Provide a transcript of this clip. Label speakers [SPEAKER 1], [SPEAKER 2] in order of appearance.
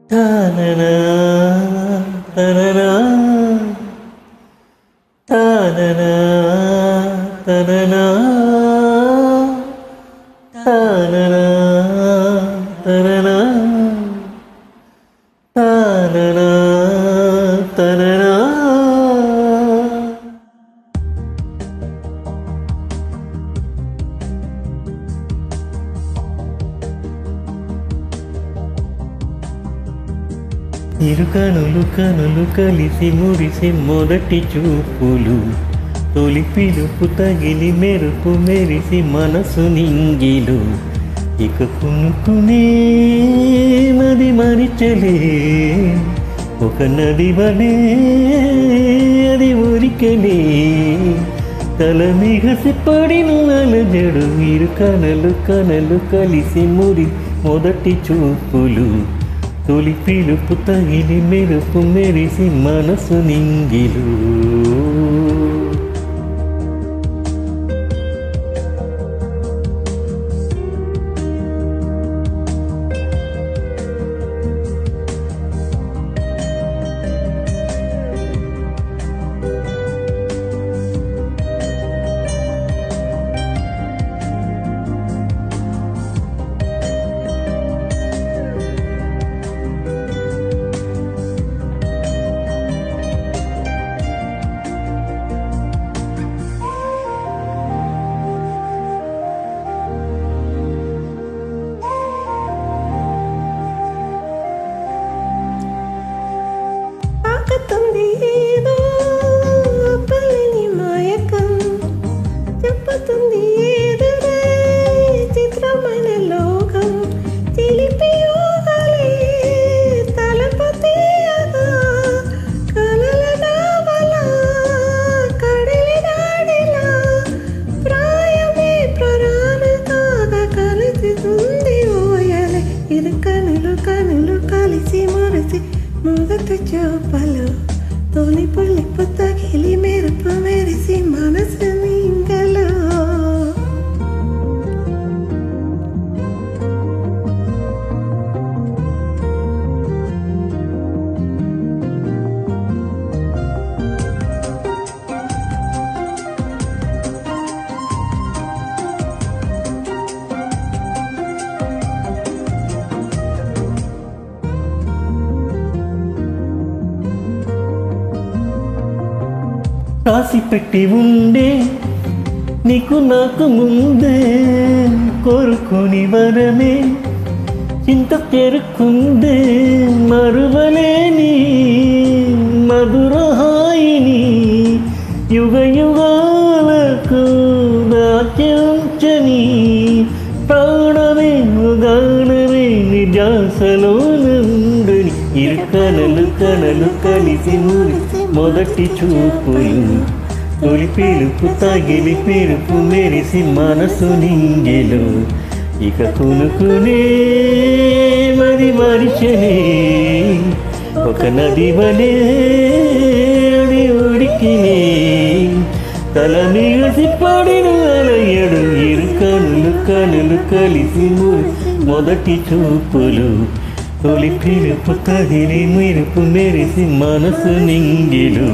[SPEAKER 1] తాననా తననా తాననా తననా తాననా తననా తాననా తననా ఇరు కనులు కనులు కలిసి మురిసి మొదటి చూపులు తొలి పిలుపు తగిలి మెరుపు మెరిసి మనసు నింగిలు ఇక కునుకునే నది మరిచలే ఒక నది వలే అది ఉరికలే తల మిగసి పడిన అలజడు ఇరు కనులు కనులు కలిసి మురి మొదటి చూపులు తొలి పిలుపు తగిలి మెరుపు మెరిసి మనసు నింగిలు
[SPEAKER 2] ఏదో పల్లని మాయకం చెప్పుతుంది ఎదురే చిత్రమైన లోకం చిలిపి యోగాలే తలపతీయగా కలల నావల కడలి దాడిలా ప్రాయమే ప్రాణ కాగా కలిసింది ఓయలే ఇరు కనులు కనులు కలిసి మురిసి మొదటి చూపలు తొలి పులిపు తగిలి మెరుపు మెరిసి మనసు నింగలు
[SPEAKER 1] రాసి పెట్టి ఉండే నీకు నాకు ముందే కోరుకుని వరమే చింత చేరుకుందే మరువలేని మధుర హాయిని యుగ యుగాలకు దాచని ప్రాణమే గానమే నిజాసలో నందుని ఇరు కనులు కనులు కలిసి మురిసి మొదటి చూపులు తొలి పిలుపు తగిలి పిలుపు మెరిసి మనసు నింగిలు ఇక కునుకునే మరి మరిచనే ఒక నది వలే అది ఉడికినే తల మిగసి పడిన అలయడు ఇరు కనులు కనులు కలిసి మొదటి చూపులు తొలి పిలుపు తగిలి మెరుపు మెరిసి మనసు నింగిలు